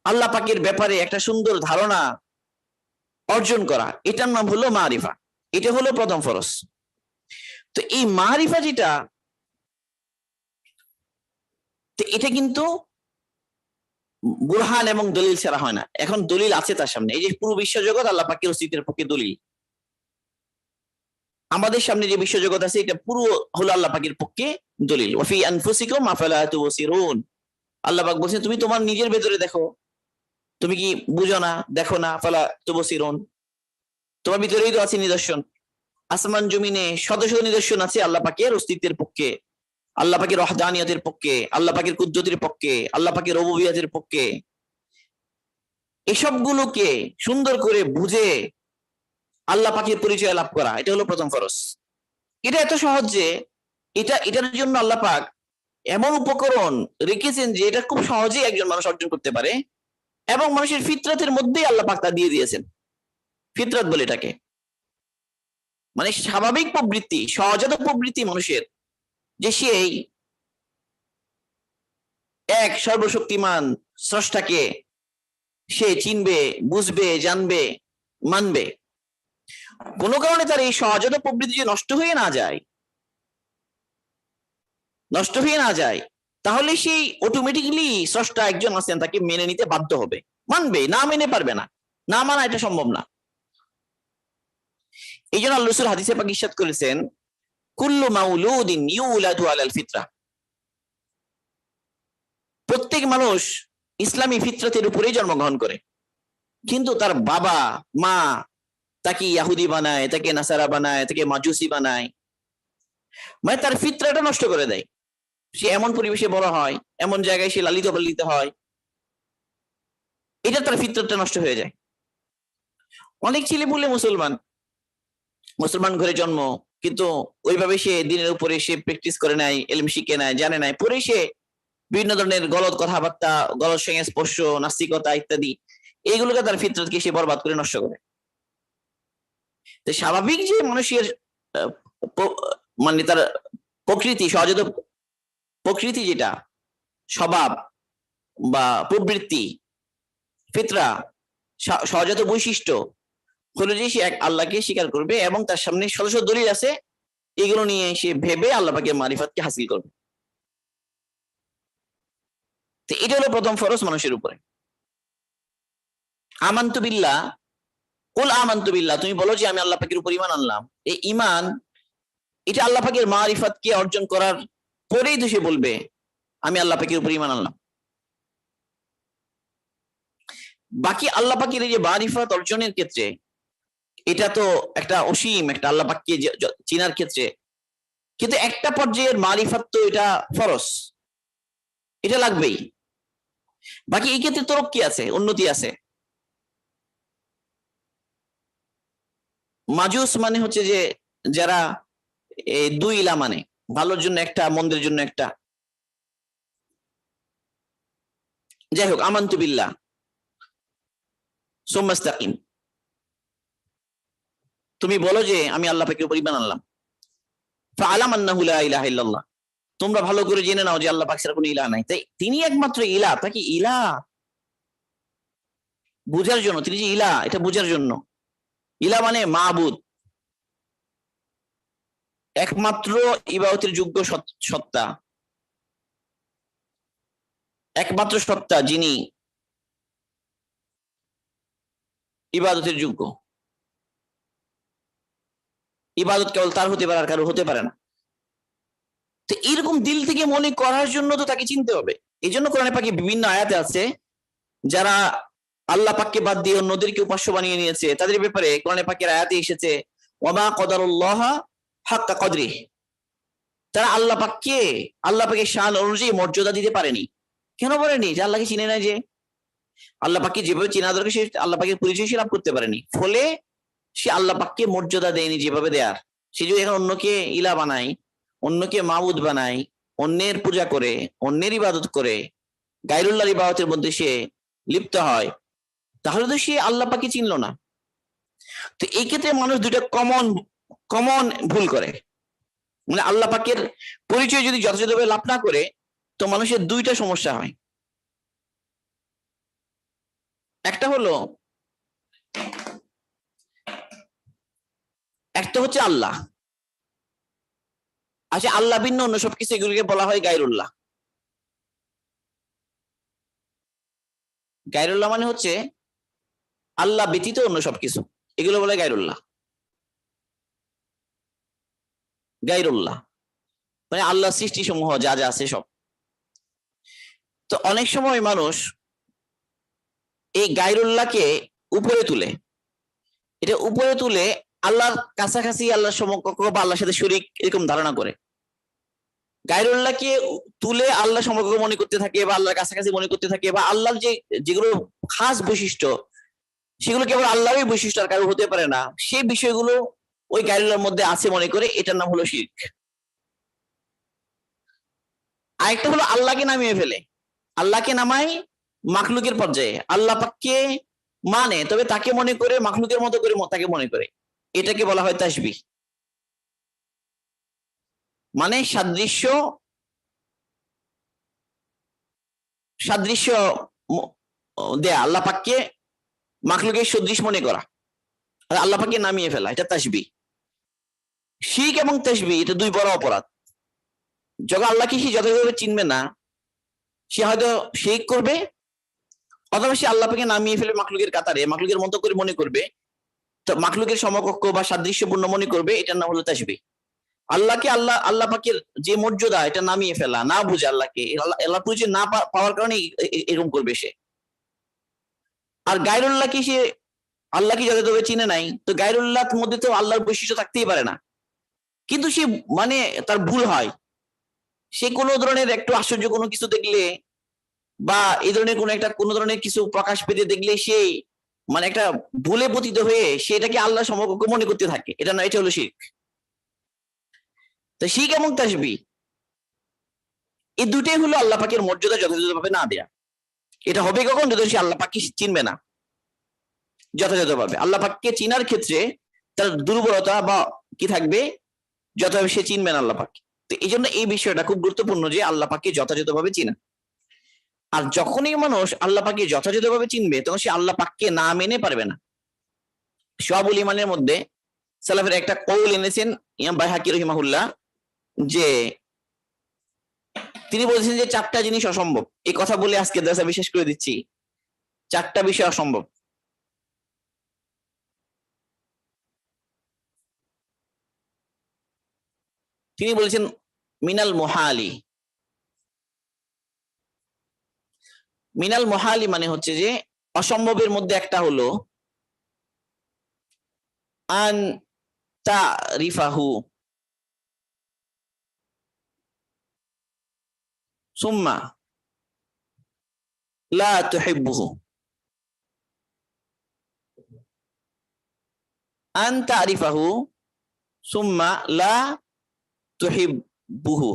আল্লাহ পাকের ব্যাপারে একটা সুন্দর ধারণা অর্জন করা, এটার নাম হলো মারিফা। এটা হলো প্রথম ফরজ। তো এই মারিফা যেটা, এটা কিন্তু বুরহান এবং দলিল ছাড়া হয় না। এখন দলিল আছে তার সামনে, এই যে পুরো বিশ্বজগৎ আল্লাহ পাকের অস্তিত্বের পক্ষে দলিল, আমাদের সামনে যে বিশ্বজগৎ আছে এটা পুরো হলো আল্লাহ পাকের পক্ষে দলিল। ওয়াফি আনফুসিকুম আফালা তুবসিরুন, আল্লাহ পাক বলছেন তুমি তোমার নিজের ভেতরে দেখো, তুমি কি বুঝো না, দেখো না, ফালা তুবসিরুন, তোমার ভিতরেই তো আছে নিদর্শন। আসমান জমিনে শত শত নিদর্শন আছে আল্লাহ পাকের অস্তিত্বের পক্ষে, আল্লাহ পাকের ওয়াহদানিয়তের পক্ষে, আল্লাহ পাকের কুদরতের পক্ষে, আল্লাহ পাকের রুবুবিয়তের পক্ষে। এসবগুলোকে সুন্দর করে বুঝে আল্লাহ পাকের পরিচয় লাভ করা, এটা হলো প্রথম ফরজ। এটা এত সহজ যে এটার জন্য আল্লাহ পাক এমন উপকরণ রেখেছেন যে এটা খুব সহজেই একজন মানুষ অর্জন করতে পারে, এবং মানুষের ফিতরাতের মধ্যেই আল্লাহ পাক তা দিয়ে দিয়েছেন। ফিতরাত বলে এটাকে, মানে স্বাভাবিক প্রবৃত্তি, সহজাত প্রবৃত্তি মানুষের, যে সেই এক সর্বশক্তিমান স্রষ্টাকে সে চিনবে, বুঝবে, জানবে, মানবে। কোনো কারণে তার এই সহজাত প্রবৃত্তি যে নষ্ট হয়ে না যায়, তাহলে সেই অটোমেটিক্যালি স্রষ্টা একজন আছেন, তাকে মেনে নিতে বাধ্য হবে, মানবে, না মেনে পারবে না, না মানা এটা সম্ভব না। এই জন্য আল্লাহ রাসূল হাদিসে পাক ইরশাদ করেছেন, কুল্লু মাউলুদিন ইউলাদু আলাল ফিতরা, প্রত্যেক মানুষ ইসলামী ফিতরাতের উপরেই জন্মগ্রহণ করে, কিন্তু তার বাবা মা তাকে ইয়াহুদি বানায়, তাকে নাসারা বানায়, তাকে মাজুসি বানায়, মানে তার ফিতরাটা নষ্ট করে দেয়। সে এমন পরিবেশে বড় হয়, এমন জায়গায় সে লালিত পালিত হয়, এটা তার ফিতরাটা নষ্ট হয়ে যায়। অনেক ছেলে বলে মুসলমান, মুসলমান ঘরে জন্ম, কিন্তু ওইভাবে সে দিনের উপরে সে প্র্যাকটিস করে নাই, এলম শিখে নাই, জানে নাই, পরে সে বিভিন্ন ধরনের গলত কথাবার্তা, গলত সংস্পর্শ, নাস্তিকতা ইত্যাদি এইগুলোকে তার ফিতরতকে সে বরবাদ করে নষ্ট করে। তো স্বাভাবিক যে মানুষের মানে তার প্রকৃতি, সহজাত প্রকৃতি যেটা স্বভাব বা প্রবৃত্তি, ফিতরা, সহজাত বৈশিষ্ট্য হলো যে সে এক আল্লাহকে স্বীকার করবে এবং তার সামনে শত শত দলিল আছে, এগুলো নিয়ে সে ভেবে আল্লাহ পাকের মারিফাতকে হাসিল করবে। তো এটা হলো প্রথম ফরজ মানুষের উপরে। আমানতু বিল্লাহ, কুল আমানতু বিল্লাহ, তুমি বলো যে আমি আল্লাহ পাকের উপর ঈমান আনলাম। এই ঈমান এটা আল্লাহ পাকের মারিফাতকে অর্জন করার পরেই তো সে বলবে আমি আল্লাহ পাকের উপর ঈমান আনলাম। বাকি আল্লাহ পাকের এই যে মারিফাত অর্জনের ক্ষেত্রে এটা তো একটা অসীম, একটা আল্লাহ পাককে চিনার ক্ষেত্রে, কিন্তু একটা পর্যায়ের মারিফাত তো এটা ফরজ, এটা লাগবেই। বাকি এই ক্ষেত্রে তরক্কি আছে, উন্নতি আছে। মাজুস মানে হচ্ছে যে যারা দুই ইলা মানে, ভালোর জন্য একটা, মন্দের জন্য একটা। যাই হোক, আমানতু বিল্লাহ সুম্মা ইসতাকিম, তুমি বলো যে আমি আল্লাহ পাকের উপর ঈমান আনলাম। ফাআলাম আন্নাহু লা ইলাহা ইল্লাল্লাহ, তোমরা ভালো করে জেনে নাও যে আল্লাহ পাক ছাড়া কোনো ইলাহ নাই। তাই তিনি একমাত্র ইলাহ, তাকে ইলাহ বুঝার জন্য, তিনি যে ইলাহ এটা বুঝার জন্য। ইলাহ মানে মাবুদ, একমাত্র ইবাদতের যোগ্য সত্তা, একমাত্র সত্তা যিনি ইবাদতের যোগ্য। ইবাদত কেবল তার হতে পারে, আর কারো হতে পারে না। তো এরকম দিল থেকে মনে করার জন্য তো তাকে চিনতে হবে। এই জন্য কোরআনে পাকে বিভিন্ন আয়াতে আছে যারা আল্লাহ পাককে বাদ দিয়ে অন্যদেরকে উপাস্য বানিয়ে নিয়েছে, তাদের ব্যাপারে কোরআনে পাকের আয়াতে এসেছে ওয়ামা কদারুল্লাহ হাক্কা কদরিহি, তারা আল্লাহ পাকের শান অনুযায়ী মর্যাদা দিতে পারেনি। কেন পারেনি? যে আল্লাহকে চিনে না, যে আল্লাহ পাককে যেভাবে চেনা দরকার সে আল্লাহ পাকের পরিচয় সে লাভ করতে পারেনি, ফলে সে আল্লাহ পাককে মর্যাদা দেয়নি যেভাবে দেয়ার। সে যদি এখন অন্যকে ইলা বানায়, অন্যকে মাবুদ বানায়, অন্যের পূজা করে, অন্যের ইবাদত করে, গায়রুল্লাহর ইবাদতের মধ্যে সে লিপ্ত হয়, তাহলে তো সে আল্লাহ পাককে চিনলো না। তো এই ক্ষেত্রে মানুষ দুইটা কমন কমন ভুল করে, মানে আল্লাহ পাকের পরিচয় যদি যথাযথভাবে লাভ না করে, তো মানুষের দুইটা সমস্যা হয়। একটা হচ্ছে আল্লাহ, আচ্ছা আল্লাহ ভিন্ন অন্য সবকিছু, এগুলোকে বলা হয় গায়রুল্লাহ। গায়রুল্লাহ মানে হচ্ছে আল্লাহ ব্যতীত অন্য সবকিছু, এগুলো বলে গায়রুল্লাহ। গায়রুল্লাহ মানে আল্লাহ সৃষ্টি সমূহ যা যা আছে সব। তো অনেক সময় মানুষ এই গায়রুল্লাহকে উপরে তুলে, এটা উপরে তুলে আল্লাহর কাছাকাছি, আল্লাহর সমকক্ষ বা আল্লাহর সাথে শরীক এরকম ধারণা করে। গায়রুল্লাহকে তুলে আল্লাহ সমকক্ষ মনে করতে থাকে বা আল্লাহর কাছাকাছি মনে করতে থাকে, বা আল্লাহর যেগুলো খাস বৈশিষ্ট্য সেগুলো কেবল আল্লাহরই বৈশিষ্ট্য, আর কারো হতে পারে না, সেই বিষয়গুলো ওই গায়রুল্লাহর মধ্যে আছে মনে করে, এটার নাম হলো শিরক। আরেকটা হলো আল্লাহকে নামিয়ে ফেলে, আল্লাহকে নামায় মাখলুকের পর্যায়ে, আল্লাহ পাককে মানে তবে তাকে মনে করে মাখলুকের মতো করে তাকে মনে করে, এটাকে বলা হয় তাসবিহ। মানে সাদৃশ্য সাদৃশ্য দেয়া, আল্লাহ পাককে মাখলুকের সদৃশ মনে করা, আর আল্লাহ পাককে নামিয়ে ফেলা, এটা তাসবিহ। শিরক এবং তাসবিহ এটা দুই বড় অপরাধ। যখন আল্লাহকে সে যথাযথভাবে চিনবে না, সে হয়তো শিরক করবে, অথবা সে আল্লাহ পাককে নামিয়ে ফেলে মাখলুকের কাতারে, মাখলুকের মতো করে মনে করবে, তো মাখলুকের সমকক্ষ বা সাদৃশ্যপূর্ণ মনে করবে, এটার নাম হলো তাসবিহ। আল্লাহকে আল্লাহ পাকের যে মর্যাদা, এটা নামিয়ে ফেলা, না বুঝে আল্লাহকে, আল্লাহ পরিচয় না পাওয়ার কারণে এরকম করবে সে। আর গায়রুল্লাহকে সে আল্লাহকে যথাযথভাবে চিনে নাই, তো গায়রুল্লাহর মধ্যে তো আল্লাহর বৈশিষ্ট্য থাকতেই পারে না। কিন্তু সে মানে তার ভুল হয়, সে কোনো ধরনের একটু আশ্চর্য কোনো কিছু দেখলে বা এই ধরনের কোনো ধরনের কিছু প্রকাশ পেতে দেখলে সে মানে একটা ভুলে পতিত হয়ে সেটাকে আল্লাহ সমকক্ষ মনে করতে থাকে, এটা না, এটা হলো শিরক। তো শিরক এবং তাসবিহ এই দুটোই হলো আল্লাহ পাকের মর্যাদা যথাযথভাবে না দেয়া। এটা হবে কখন? যদি সে আল্লাহ পাককে চিনবে না যথাযথভাবে। আল্লাহ পাককে চিনার ক্ষেত্রে তার দুর্বলতা বা কি থাকবে, যথাযথ সে চিনবে না আল্লাহ পাককে। তো এই জন্য এই বিষয়টা খুব গুরুত্বপূর্ণ যে আল্লাহ পাককে যথাযথভাবে চিনা। আর যখনই মানুষ আল্লাহ পাককে যথাযথভাবে চিনবে তখন সে আল্লাহ পাককে না মেনে পারবে না। শুআবুল ঈমানের মধ্যে সালাফের একটা কওল এনেছেন ইমাম বাইহাকী রাহিমাহুল্লাহ, যে তিনি বলেছেন যে 4টা জিনিস অসম্ভব। এই কথা বলে আজকে দর্স বিশেষ করে দিচ্ছি, 4টা বিষয় অসম্ভব। তিনি বলেছেন মিনাল মুহালি। মিনাল মুহালি মানে হচ্ছে যে অসম্ভবের মধ্যে একটা হলো আন তারিফাহু সুম্মা লা তুহিব্বুহু। আন তারিফাহু সুম্মা লা তুহিব্বুহু,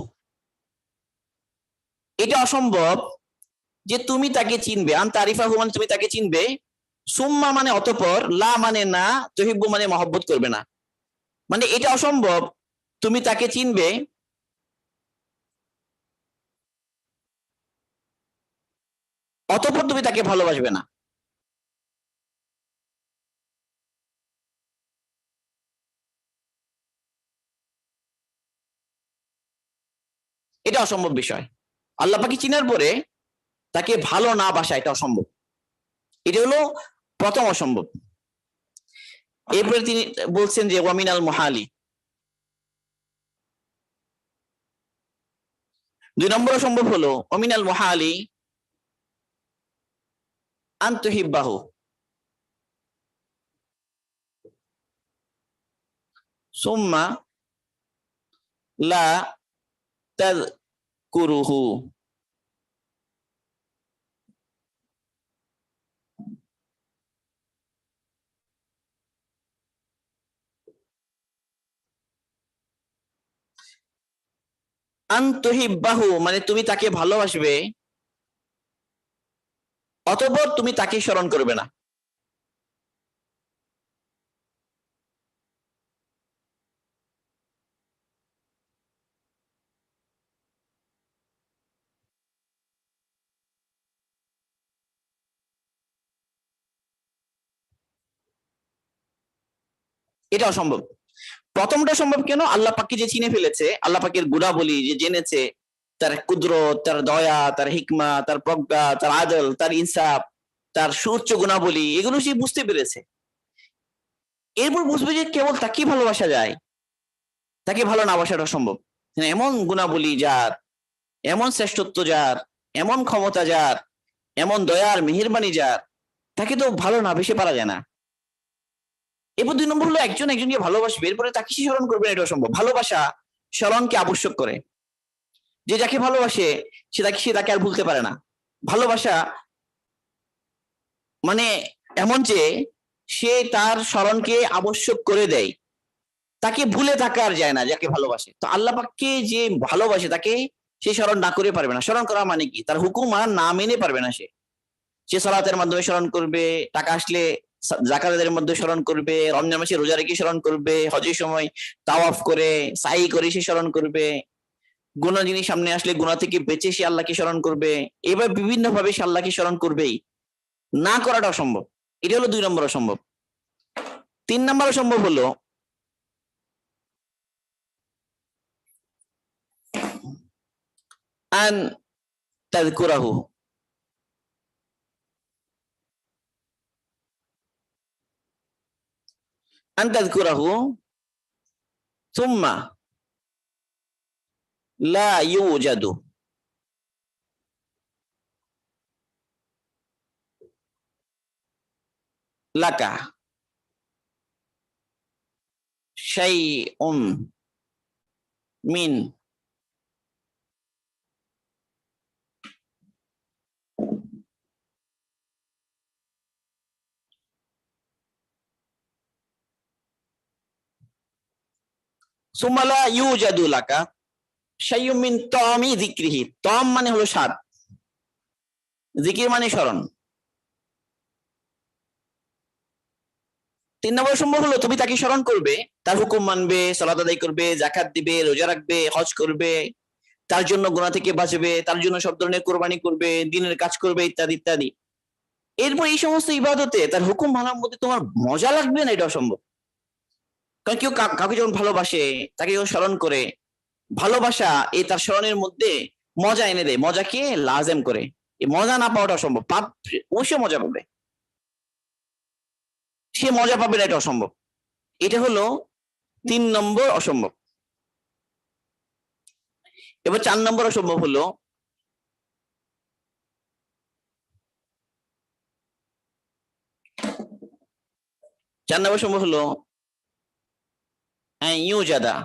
এটা অসম্ভব যে তুমি তাকে চিনবে। আন তারিফাহু মানে তুমি তাকে চিনবে, সুম্মা মানে অতঃপর, লা মানে না, তুহিব্বু মানে মহব্বত করবে না। মানে এটা অসম্ভব তুমি তাকে চিনবে অতঃপর তুমি তাকে ভালোবাসবে না। এটা অসম্ভব বিষয়। আল্লাহ পাকে চিনার পরে তাকে ভালো না বাসা, এটা অসম্ভব। এটা হলো প্রথম অসম্ভব। এরপরে তিনি বলছেন যে ওয়ামিনাল মুহালি, 2 নম্বর অসম্ভব হলো ওয়ামিনাল মুহালি আন তুহিব্বাহু সুম্মা লা তাযকুরুহু। আন তুহিব্বাহু মানে তুমি তাকে ভালোবাসবে অতঃপর তুমি তাকে স্মরণ করবে না। এটা অসম্ভব। প্রথমটা সম্ভব কেন? আল্লাহ পাককে যে চিনে ফেলেছে, আল্লাহ পাকের গুণাবলী যে জেনেছে, তার কুদরত, তার দয়া, তার হিকমা, তার প্রজ্ঞা, তার আদল, তার ইনসাফ, তার সুউচ্চ গুণাবলী, এগুলো সে বুঝতে পেরেছে। এরপর বুঝবে যে কেবল তাকেই ভালোবাসা যায়, তাকে ভালো না বাসাটা সম্ভব। এমন গুণাবলী যার, এমন শ্রেষ্ঠত্ব যার, এমন ক্ষমতা যার, এমন দয়ার মেহেরবানি যার, তাকে তো ভালো না বেশি পারা যায় না। এরপর 2 নম্বর হলো একজন একজনকে ভালোবাসবে, এরপরে তাকে সে স্মরণ করবে না, এটা অসম্ভব। ভালোবাসা স্মরণকে আবশ্যক করে। যে যাকে ভালোবাসে সে তাকে আর ভুলতে পারে না। ভালোবাসা মানে এমন যে সে তার স্মরণকে আবশ্যক করে দেয়, তাকে ভুলে থাকা আর যায় না যাকে ভালোবাসে। তো আল্লাহ পাককে যে ভালোবাসে তাকে সে স্মরণ না করে পারবে না। স্মরণ করা মানে কি? তার হুকুম আর না মেনে পারবে না। সে সালাতের মাধ্যমে স্মরণ করবে, টাকা আসলে যাকাতের মধ্যে স্মরণ করবে, রমজান মাসে রোজা রেখে স্মরণ করবে, হজের সময় তাওয়াফ করে সাই করে সে স্মরণ করবে, গুনাহ জিনিস সামনে আসলে গুনাহ থেকে বেঁচে সে আল্লাহকে স্মরণ করবে। এবার বিভিন্ন ভাবে সে আল্লাহকে স্মরণ করবেই। না করাটা অসম্ভব। এটা হলো 2 নম্বর অসম্ভব। 3 নম্বর অসম্ভব হলো আন তাযকুরাহু, আন তাযকুরাহু সুম্মা লা ইউজাদু লাকা শাইউন মিন। সুমালা ইউজাদু লাকা শাইউম মিন তামি যিকরিহি। তাম মানে হলো স্বাদ, জিকির মানে স্মরণ। 3 নম্বর সম্ভব হলো তুমি তাকে স্মরণ করবে, তার হুকুম মানবে, সালাত আদায় করবে, যাকাত দিবে, রোজা রাখবে, হজ করবে, তার জন্য গুনাহ থেকে বাঁচবে, তার জন্য সব ধরনের কোরবানি করবে, দিনের কাজ করবে, ইত্যাদি ইত্যাদি। এরপর এই সমস্ত ইবাদতে তার হুকুম মানার মধ্যে তোমার মজা লাগবে না, এটা অসম্ভব। কারণ কেউ কাউকে যখন ভালোবাসে, তাকে যখন স্মরণ করে, ভালোবাসা এই তার স্মরণের মধ্যে মজা এনে দেয়, মজাকে লাজেম করে। এই মজা না পাওয়াটা অসম্ভব। পাপ অবশ্যই মজা পাবে, সে মজা পাবে না, এটা অসম্ভব। এটা হলো 3 নম্বর অসম্ভব। এবার 4 নম্বর অসম্ভব হলো সম্ভব হলো ইউজাদা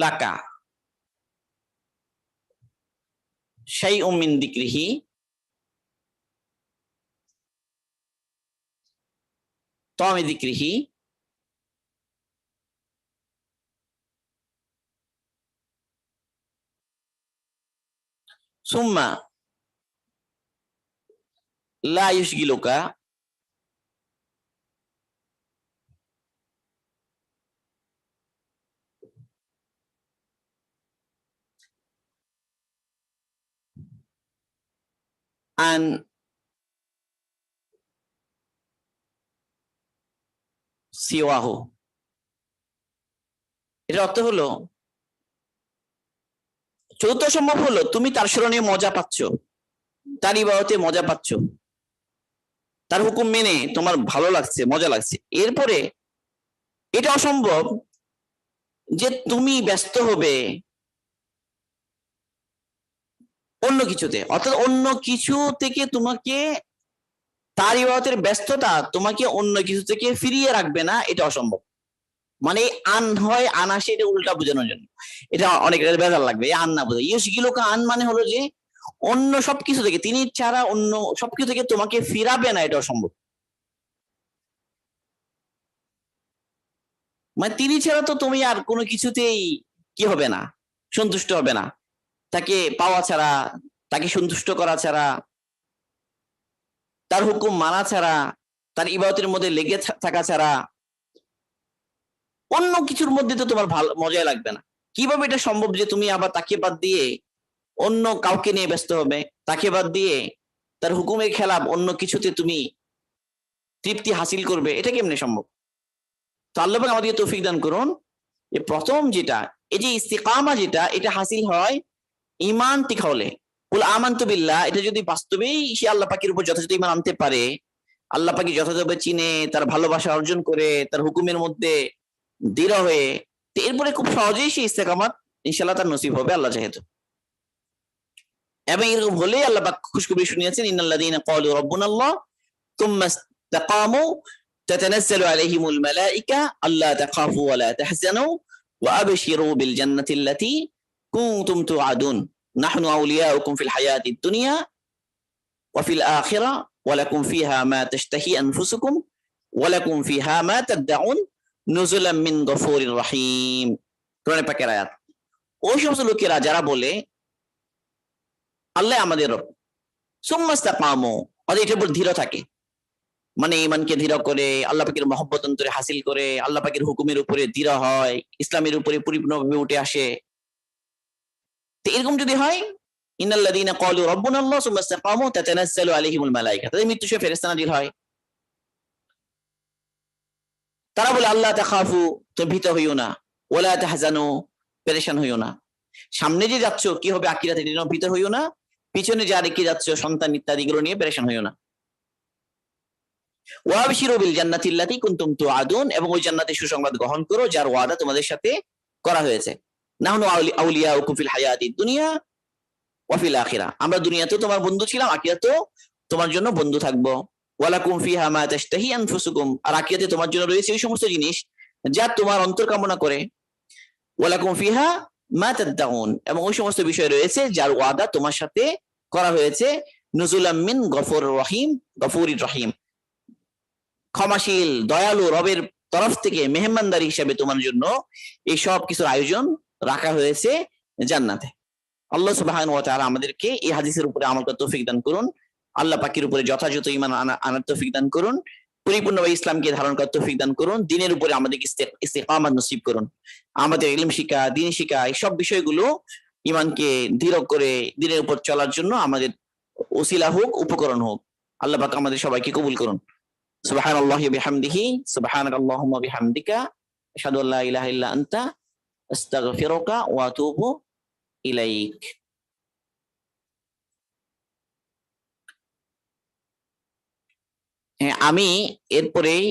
লাকা শাইউম মিন যিকরিহি তামি যিকরিহি সুম্মা লা ইউশগিলুকা আন সিওয়াহু। এর অর্থ হলো, চতুর্থ সম্ভব হলো তুমি তার স্মরণে মজা পাচ্ছ, তার ইবাদতে মজা পাচ্ছ, তার হুকুম মেনে তোমার ভালো লাগছে, মজা লাগছে। এরপরে এটা অসম্ভব যে তুমি ব্যস্ত হবে অন্য কিছুতে, অর্থাৎ অন্য কিছু থেকে তোমাকে, তার ইবাদতের ব্যস্ততা তোমাকে অন্য কিছু থেকে ফিরিয়ে রাখবে না, এটা অসম্ভব। মানে আন হয় আনাসে, এটা উল্টা বোঝানোর জন্য, এটা অনেক বেজার লাগবে। আন না বোঝা, ইউশগিলুকা আন মানে হলো যে অন্য সবকিছু থেকে, তিনি ছাড়া অন্য সবকিছু থেকে তোমাকে ফিরাবে না, এটা অসম্ভব। মানে তিনি ছাড়া তো তুমি আর কোনো কিছুতেই কি হবে না, সন্তুষ্ট হবে না। তাকে পাওয়া ছাড়া, তাকে সন্তুষ্ট করা ছাড়া, তার হুকুম মানা ছাড়া, তার ইবাদতের মধ্যে লেগে থাকা ছাড়া অন্য কিছুর মধ্যে তো তোমার ভালো মজাই লাগবে না। কিভাবে এটা সম্ভব যে তুমি আবার তাকে বাদ দিয়ে অন্য কাউকে নিয়ে ব্যস্ত হবে, তাকে বাদ দিয়ে তার হুকুমের খেলাফ অন্য কিছুতে তুমি তৃপ্তি হাসিল করবে, এটা কেমনে সম্ভব? তো আল্লাহ পাক আমাদেরকে তৌফিক দান করুন। প্রথম যেটা, এই যে ইস্তিকামা যেটা, এটা হাসিল হয় ঈমান তীখা হলে। কুল আমানতু বিল্লাহ, এটা যদি বাস্তবেই সে আল্লাহ পাকের উপর যথাযথ ঈমান আনতে পারে, আল্লাহ পাকে যথাযথভাবে চিনে, তার ভালোবাসা অর্জন করে, তার হুকুমের মধ্যে দৃঢ় হয়ে, তো এরপরে খুব সহজেই সে ইস্তেকামাত ইনশাআল্লাহ তার নসিব হবে, আল্লাহ যেহেতু। এবং এরকম হলেই আল্লাহ পাক খুশখবরি শুনিয়েছেন, ইন্নাল্লাযীনা ক্বালু রাব্বুনাল্লাহ তুম্মা ইসতাকামু তাতানাজ্জালু আলাইহিমুল মালায়েকা আল্লা তাখাফু ওয়া লা তাহজানু ওয়া আবশিরু বিল জান্নাতিল্লাতী কুনতুম তুআদুন নাহনু আউলিয়াউকুম ফিল হায়াতিদ দুনিয়া ওয়া ফিল আখিরাহ ওয়া লাকুম ফিহা মা তাশতাহি আনফুসুকুম ওয়া লাকুম ফিহা মা তাদউন নুজুলাম মিন গফুরির রহিম। কোরআন পাকের আয়াত। ওই সমস্ত লোকেরা যারা বলে আল্লাহ আমাদের রব, সুম্মা ইসতাকামু, অর্থাৎ এটার উপর দৃঢ় থাকে, মানে ঈমানকে দৃঢ় করে, আল্লাহ পাকের মহব্বত অন্তরে হাসিল করে, আল্লাহ পাকের হুকুমের উপরে দৃঢ় হয়, ইসলামের উপরে পরিপূর্ণভাবে উঠে আসে। তো এরকম যদি হয়, ইন্নাল্লাযীনা ক্বালু রাব্বুনাল্লাহ সুম্মা ইসতাকামু তাতানাজ্জালু আলাইহিমুল মালায়েকা, তাদের মৃত্যু সময় ফেরেশতা নাযিল হয়। তারা বলে আল্লাহ তাখাফু, তুমি ভীত হইও না, ওয়ালা তাহজানু, পেরেশান হইও না। সামনে যে যাচ্ছ কি হবে আখিরাতে, এটা ভীত হইও না, পিছনে যা রেখে যাচ্ছ সন্তান ইত্যাদি গুলো নিয়ে পেরেশান হইও না। ওয়াবশিরু বিল জান্নাতিল্লাতী কুনতুম তুআদুন, এবং ওই জান্নাতের সুসংবাদ গ্রহণ করো যার ওয়াদা তোমাদের সাথে করা হয়েছে। নাহনু আউলিয়াউকুম ফিল হায়াতিদ দুনিয়া ওয়া ফিল আখিরাহ, আমরা দুনিয়াতেও তোমার বন্ধু ছিলাম, আখিরাতেও তোমার জন্য বন্ধু থাকবো। ওয়ালাকুম ফিহা মা তাশতাহি আনফুসুকুম, আর আখিরাতে তোমার জন্য রয়েছে ওই সমস্ত জিনিস যা তোমার অন্তর কামনা করে। ওয়ালাকুম ফিহা মা তাদদাউন, এবং ওই সমস্ত বিষয় রয়েছে যার ওয়াদা তোমার সাথে করা হয়েছে। নুজুলাম মিন গফুরির রহিম, গফুরির রহিম, ক্ষমাশীল দয়ালু রবের তরফ থেকে মেহমানদারি হিসেবে তোমার জন্য এই সব কিছুর আয়োজন রাখা হয়েছে জান্নাতে। আল্লাহ সুবহানাহু ওয়া তাআলা আমাদেরকে এই হাদিসের উপরে আমল করার তৌফিক দান করুন। আল্লাহ পাকের উপরে যথাযথ ঈমান আনার তৌফিক দান করুন। পরিপূর্ণভাবে ইসলামকে ধারণ করার তৌফিক দান করুন। দ্বীনের উপরে আমাদেরকে ইস্তিকামাত নসিব করুন। আমাদের ইলম শিক্ষা, দ্বীন শিক্ষা, এই সব বিষয়গুলো ঈমানকে দৃঢ় করে দ্বীনের উপর চলার জন্য আমাদের ওসিলা হোক, উপকরণ হোক। আল্লাহ পাক আমাদের সবাইকে কবুল করুন। সুবহানাল্লাহি ওয়া বিহামদিহি, সুবহানাকাল্লাহুম্মা বিহামদিকা, আশহাদু আল্লা ইলাহা ইল্লা আনতা, আস্তাগফিরুকা ওয়া আতুবু ইলাইক। হ্যাঁ, আমি এরপরেই